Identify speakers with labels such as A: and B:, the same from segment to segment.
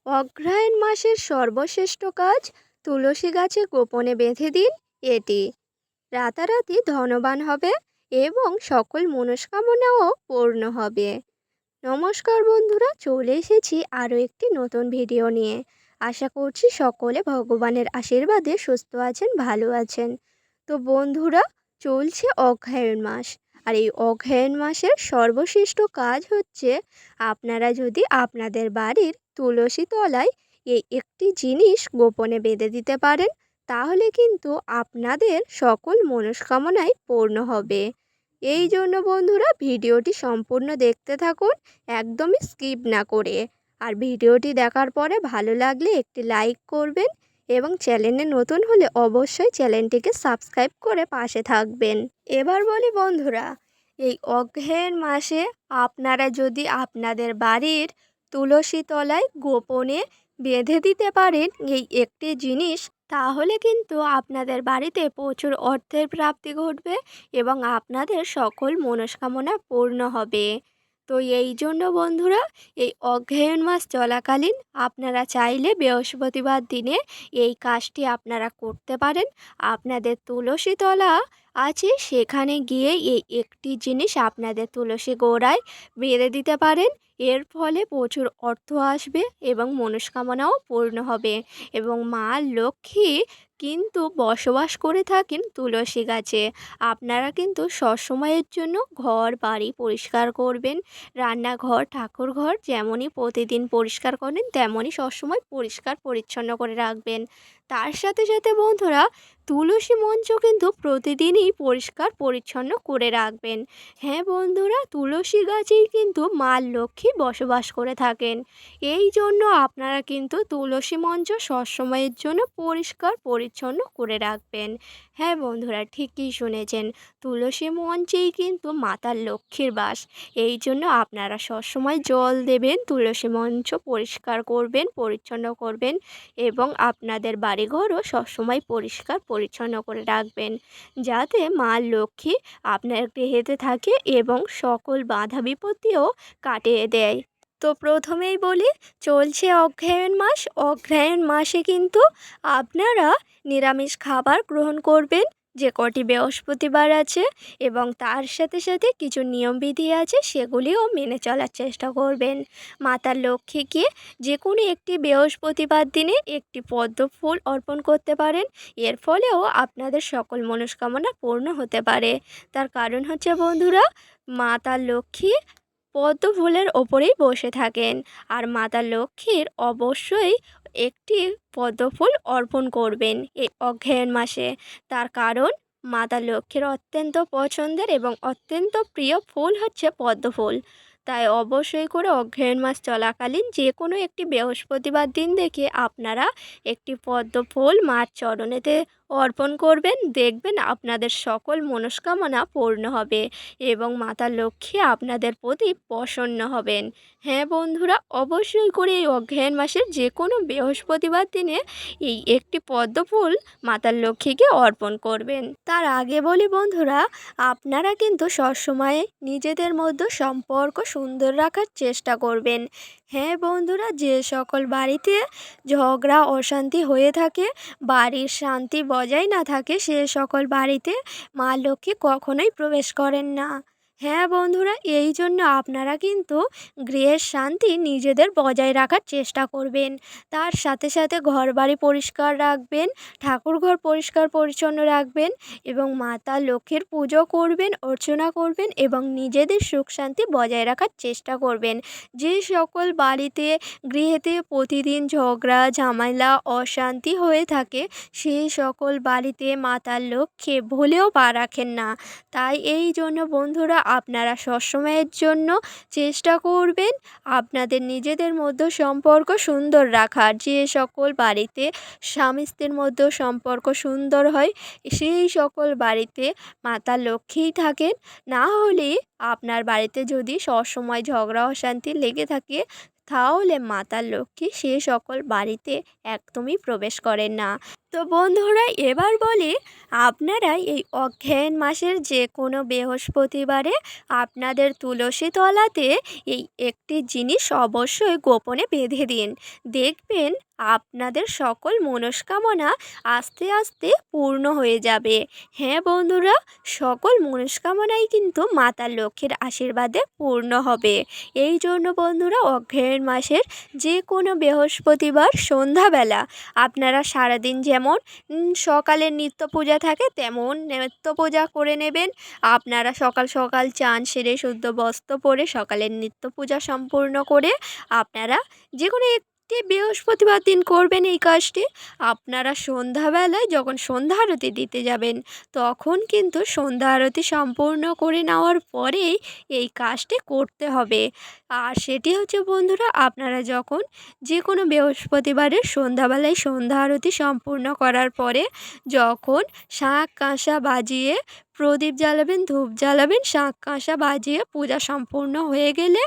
A: অগ্রহায়ণ মাসের সর্বশ্রেষ্ঠ কাজ তুলসী গাছে গোপনে বেঁধে দিন। এটি রাতারাতি ধনবান হবে এবং সকল মনস্কামনাও পূর্ণ হবে। নমস্কার বন্ধুরা, চলে এসেছি আরও একটি নতুন ভিডিও নিয়ে। আশা করছি সকলে ভগবানের আশীর্বাদে সুস্থ আছেন, ভালো আছেন। তো বন্ধুরা, চলছে অগ্রহায়ণ মাস, আর এই অগ্রহায়ণ মাসের সর্বশ্রেষ্ঠ কাজ হচ্ছে আপনারা যদি আপনাদের বাড়ির তুলসী তলায় এই একটি জিনিস গোপনে বেঁধে দিতে পারেন, তাহলে কিন্তু আপনাদের সকল মনস্কামনাই পূর্ণ হবে। এই জন্য বন্ধুরা, ভিডিওটি সম্পূর্ণ দেখতে থাকুন, একদমই স্কিপ না করে। আর ভিডিওটি দেখার পরে ভালো লাগলে একটি লাইক করবেন এবং চ্যানেলে নতুন হলে অবশ্যই চ্যানেলটিকে সাবস্ক্রাইব করে পাশে থাকবেন। এবার বলি বন্ধুরা, এই অগ্রহায়ণ মাসে আপনারা যদি আপনাদের বাড়ির তুলসী তলায় গোপনে বেঁধে দিতে পারেন এই একটি জিনিস, তাহলে কিন্তু আপনাদের বাড়িতে প্রচুর অর্থের প্রাপ্তি ঘটবে এবং আপনাদের সকল মনস্কামনা পূর্ণ হবে। তো এই জন্য বন্ধুরা, এই অগ্রহায়ণ মাস চলাকালীন আপনারা চাইলে বৃহস্পতিবার দিনে এই কাজটি আপনারা করতে পারেন। আপনাদের তুলসী তলা আছে, সেখানে গিয়ে এই একটি জিনিস আপনাদের তুলসী গোড়ায় বেঁধে দিতে পারেন। এর ফলে প্রচুর অর্থ আসবে এবং মনস্কামনাও পূর্ণ হবে। এবং মা লক্ষ্মী কিন্তু বসবাস করে থাকেন তুলসী গাছে। আপনারা কিন্তু সবসময়ের জন্য ঘর বাড়ি পরিষ্কার করবেন। রান্নাঘর, ঠাকুরঘর যেমনই প্রতিদিন পরিষ্কার করেন, তেমনই সবসময় পরিষ্কার পরিচ্ছন্ন করে রাখবেন। তার সাথে সাথে বন্ধুরা, তুলসী মঞ্চ কিন্তু প্রতিদিনই পরিষ্কার পরিচ্ছন্ন করে রাখবেন। হ্যাঁ বন্ধুরা, তুলসী গাছেই কিন্তু মা লক্ষ্মী বসবাস করে থাকেন। এই জন্য আপনারা কিন্তু তুলসী মঞ্চ সবসময়ের জন্য পরিষ্কার পরিচ্ছন্ন করে রাখবেন। হ্যাঁ বন্ধুরা, ঠিকই শুনেছেন, তুলসী মঞ্চেই কিন্তু মাতা লক্ষ্মীর বাস। এই জন্য আপনারা সবসময় জল দেবেন, তুলসী মঞ্চ পরিষ্কার করবেন, পরিচ্ছন্ন করবেন এবং আপনাদের বাড়িঘরও সবসময় পরিষ্কার পরিচ্ছন্ন করে রাখবেন, যাতে মা লক্ষ্মী আপনার গৃহেতে থাকে এবং সকল বাধা বিপত্তিও কাটিয়ে দেয়। তো প্রথমেই বলি, চলছে অগ্রহায়ণ মাস। অগ্রহায়ণ মাসে কিন্তু আপনারা নিরামিষ খাবার গ্রহণ করবেন, যে কটি বৃহস্পতিবার আছে, এবং তার সাথে সাথে কিছু নিয়মবিধি আছে, সেগুলিও মেনে চলার চেষ্টা করবেন। মাতা লক্ষ্মীকে যে কোনো একটি বৃহস্পতিবার দিনে একটি পদ্ম ফুল অর্পণ করতে পারেন। এর ফলেও আপনাদের সকল মনস্কামনা পূর্ণ হতে পারে। তার কারণ হচ্ছে বন্ধুরা, মাতা লক্ষ্মী পদ্ম ফুলের ওপরেই বসে থাকেন, আর মাতা লক্ষ্মীর অবশ্যই একটি পদ্ম ফুল অর্পণ করবেন এই অগ্রহায়ণ মাসে। তার কারণ, মাতা লক্ষ্মীর অত্যন্ত পছন্দের এবং অত্যন্ত প্রিয় ফুল হচ্ছে পদ্ম ফুল। তাই অবশ্যই করে অগ্রহায়ণ মাস চলাকালীন যে কোনো একটি বৃহস্পতিবার দিন দেখে আপনারা একটি পদ্ম ফুল মার চরণেতে অর্পণ করবেন। দেখবেন আপনাদের সকল মনস্কামনা পূর্ণ হবে এবং মাতা লক্ষ্মী আপনাদের প্রতি প্রসন্ন হবেন। হ্যাঁ বন্ধুরা, অবশ্যই করে এই অগ্রহায়ণ মাসের যে কোনো বৃহস্পতিবার দিনে এই একটি পদ্ম ফুল মাতা লক্ষ্মীকে অর্পণ করবেন। তার আগে বলি বন্ধুরা, আপনারা কিন্তু সবসময় নিজেদের মধ্যে সম্পর্ক সুন্দর রাখার চেষ্টা করবেন। হ্যাঁ বন্ধুরা, যে সকল বাড়িতে ঝগড়া অশান্তি হয়ে থাকে, বাড়ির শান্তি বজায় না থাকে, সে সকল বাড়িতে মা লক্ষ্মী কখনোই প্রবেশ করেন না। হ্যাঁ বন্ধুরা, এই জন্য আপনারা কিন্তু গৃহের শান্তি নিজেদের বজায় রাখার চেষ্টা করবেন। তার সাথে সাথে ঘর বাড়ি পরিষ্কার রাখবেন, ঠাকুরঘর পরিষ্কার পরিচ্ছন্ন রাখবেন এবং মাতা লক্ষ্মীর পুজো করবেন, অর্চনা করবেন এবং নিজেদের সুখ শান্তি বজায় রাখার চেষ্টা করবেন। যে সকল বাড়িতে গৃহেতে প্রতিদিন ঝগড়া ঝামেলা অশান্তি হয়ে থাকে, সেই সকল বাড়িতে মাতা লক্ষ্মী ভুলেও পা রাখেন না। তাই এই জন্য বন্ধুরা, আপনারা সবসময়ের জন্য চেষ্টা করবেন আপনাদের নিজেদের মধ্যে সম্পর্ক সুন্দর রাখার। যে সকল বাড়িতে স্বামী স্ত্রীর মধ্যে সম্পর্ক সুন্দর হয়, সেই সকল বাড়িতে মাতা লক্ষ্মীই থাকেন। না হলে আপনার বাড়িতে যদি সবসময় ঝগড়া অশান্তি লেগে থাকে, তাহলে মাতা লক্ষ্মী সে সকল বাড়িতে একদমই প্রবেশ করেন না। তো বন্ধুরা এবার বলি, আপনারা এই অগ্রহায়ণ মাসের যে কোনো বৃহস্পতিবারে আপনাদের তুলসী তলাতে এই একটি জিনিস অবশ্যই গোপনে বেঁধে দিন। দেখবেন আপনাদের সকল মনস্কামনা আস্তে আস্তে পূর্ণ হয়ে যাবে। হ্যাঁ বন্ধুরা, সকল মনস্কামনাই কিন্তু মাতা লক্ষ্মীর আশীর্বাদে পূর্ণ হবে। এই জন্য বন্ধুরা অগ্রহায়ণ মাসের যে কোনো বৃহস্পতিবার সন্ধ্যাবেলা আপনারা সারাদিন যেমন সকালের নিত্য পূজা থাকে তেমন নিত্য পূজা করে নেবেন। আপনারা সকাল সকাল চান সেরে শুদ্ধ বস্ত্র পরে সকালের নিত্য পূজা সম্পূর্ণ করে আপনারা যে কোনো একটি বৃহস্পতিবার দিন করবেন এই কাজটি। আপনারা সন্ধ্যাবেলায় যখন সন্ধ্যা আরতি দিতে যাবেন তখন কিন্তু সন্ধ্যা আরতি সম্পূর্ণ করে নেওয়ার পরেই এই কাজটি করতে হবে। আর সেটি হচ্ছে বন্ধুরা, আপনারা যখন যে কোনো বৃহস্পতিবারের সন্ধ্যাবেলায় সন্ধ্যা আরতি সম্পূর্ণ করার পরে যখন শাঁখ কাঁসা বাজিয়ে প্রদীপ জ্বালাবেন, ধূপ জ্বালাবেন, শাঁখ কাঁসা বাজিয়ে পূজা সম্পূর্ণ হয়ে গেলে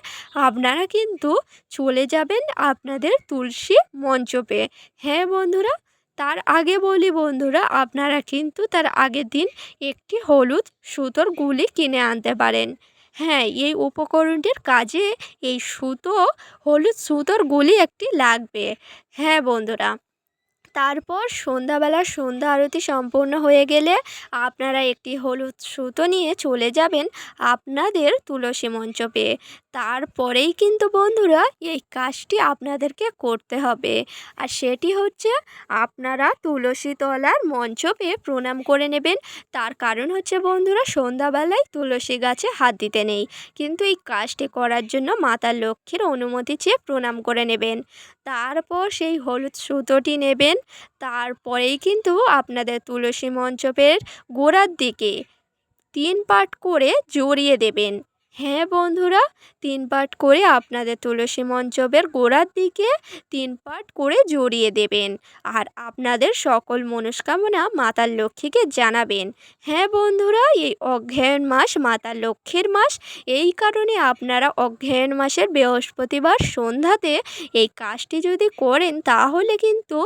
A: আপনারা কিন্তু চলে যাবেন আপনাদের তুলসী মঞ্চপে। হ্যাঁ বন্ধুরা, তার আগে বলি বন্ধুরা, আপনারা কিন্তু তার আগের দিন একটি হলুদ সুতোর গুলি কিনে আনতে পারেন। হ্যাঁ, এই উপকরণটির কাজে এই হলুদ সুতোর গুলি একটি লাগবে। হ্যাঁ বন্ধুরা, তারপর সন্ধ্যাবেলা সন্ধ্যা আরতি সম্পূর্ণ হয়ে গেলে আপনারা একটি হলুদ সুতো নিয়ে চলে যাবেন আপনাদের তুলসী মঞ্চপে। তারপরেই কিন্তু বন্ধুরা এই কাজটি আপনাদেরকে করতে হবে। আর সেটি হচ্ছে আপনারা তুলসী তলার মঞ্চপে প্রণাম করে নেবেন। তার কারণ হচ্ছে বন্ধুরা, সন্ধ্যাবেলায় তুলসী গাছে হাত দিতে নেই, কিন্তু এই কাজটি করার জন্য মাতা লক্ষ্মীর অনুমতি চেয়ে প্রণাম করে নেবেন। তারপর সেই হলুদ সুতোটি নেবেন, তারপরেই কিন্তু আপনাদের তুলসী মঞ্চপের গোড়ার দিকে 3 পাট করে জড়িয়ে দেবেন। হ্যাঁ বন্ধুরা, 3 পাট করে আপনাদের তুলসী মঞ্চপের গোড়ার দিকে 3 পাট করে জড়িয়ে দেবেন। আর আপনাদের সকল মনস্কামনা মাতা লক্ষ্মীকে জানাবেন। হ্যাঁ বন্ধুরা, এই অগ্রহায়ণ মাস মাতা লক্ষ্মীর মাস, এই কারণে আপনারা অগ্রহায়ণ মাসের বৃহস্পতিবার সন্ধ্যাতে এই কাজটি যদি করেন তাহলে কিন্তু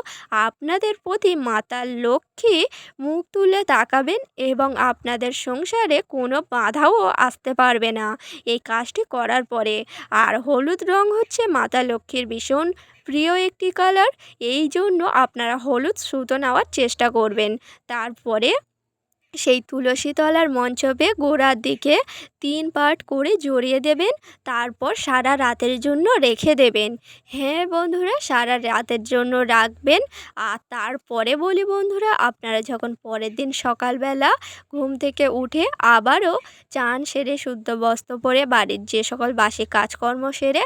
A: আপনাদের প্রতি মাতা লক্ষ্মী মুখ তুলে তাকাবেন এবং আপনাদের সংসারে কোনো বাধাও আসতে পারবে না এই কাজটি করার পরে। আর হলুদ রং হচ্ছে মাতা লক্ষ্মীর ভীষণ প্রিয় একটি কালার, এই জন্য আপনারা হলুদ সুতো নেওয়ার চেষ্টা করবেন। তারপরে সেই তুলসী তলার মঞ্চপে গোড়ার দিকে 3 পাট করে জড়িয়ে দেবেন। তারপর সারা রাতের জন্য রেখে দেবেন। হ্যাঁ বন্ধুরা, সারা রাতের জন্য রাখবেন। আর তারপরে বলি বন্ধুরা, আপনারা যখন পরের দিন সকালবেলা ঘুম থেকে উঠে আবারও চান সেরে শুদ্ধ বস্ত্র পরে বাড়ির যে সকল বাসি কাজকর্ম সেরে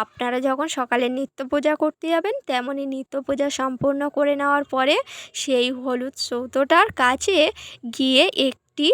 A: আপনারা যখন সকালে নিত্য পূজা করতে যাবেন, তেমনই নিত্য পূজা সম্পূর্ণ করে নেওয়ার পরে সেই হলুদ সৌতটার কাছে গিয়ে একটি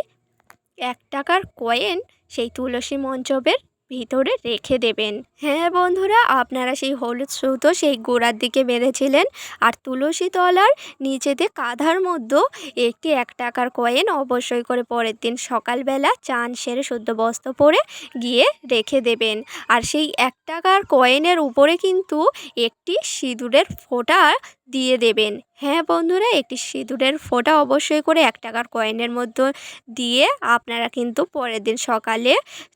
A: 1 টাকার কয়েন সেই তুলসী মঞ্চপের ভিতরে রেখে দেবেন। হ্যাঁ বন্ধুরা, আপনারা সেই হলুদ সুতো সেই গোড়ার দিকে বেঁধেছিলেন আর তুলসী তলার নিচেতে কাঁধার মধ্যে একটি 1 টাকার কয়েন অবশ্যই করে পরের দিন সকালবেলা চান সেরে শুদ্ধ বস্ত্র পরে গিয়ে রেখে দেবেন। আর সেই 1 টাকার কয়েনের উপরে কিন্তু একটি সিঁদুরের ফোঁটা দিয়ে দেবেন। হ্যাঁ বন্ধুরা, একটি সিঁদুরের ফোঁটা অবশ্যই করে 1 টাকার কয়েনের মধ্যে দিয়ে আপনারা কিন্তু পরের দিন সকালে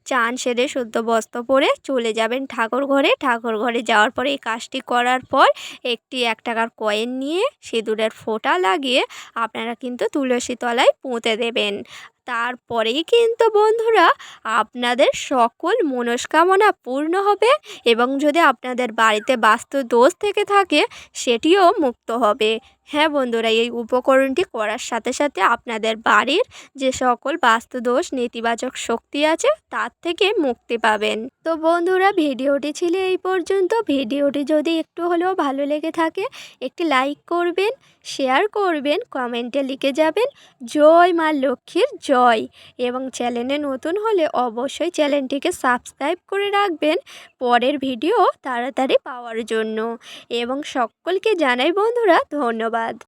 A: চান সেরে শুদ্ধ বস্ত্র পরে চলে যাবেন ঠাকুর ঘরে। ঠাকুর ঘরে যাওয়ার পরে এই কাজটি করার পর একটি 1 টাকার কয়েন নিয়ে সিঁদুরের ফোঁটা লাগিয়ে আপনারা কিন্তু তুলসী তলায় পুঁতে দেবেন। তারপরেই কিন্তু বন্ধুরা আপনাদের সকল মনস্কামনা পূর্ণ হবে এবং যদি আপনাদের বাড়িতে বাস্তু দোষ থেকে থাকে সেটিও মুক্ত হবে। হ্যাঁ বন্ধুরা, এই উপকরণটি করার সাথে সাথে আপনাদের বাড়ির যে সকল বাস্তুদোষ নেতিবাচক শক্তি আছে তার থেকে মুক্তি পাবেন। তো বন্ধুরা, ভিডিওটি ছিল এই পর্যন্ত। ভিডিওটি যদি একটু হলেও ভালো লেগে থাকে একটি লাইক করবেন, শেয়ার করবেন, কমেন্টে লিখে যাবেন জয় মা লক্ষ্মীর জয়। এবং চ্যানেলে নতুন হলে অবশ্যই চ্যানেলটিকে সাবস্ক্রাইব করে রাখবেন পরের ভিডিও তাড়াতাড়ি পাওয়ার জন্য। এবং সকলকে জানাই বন্ধুরা ধন্যবাদ।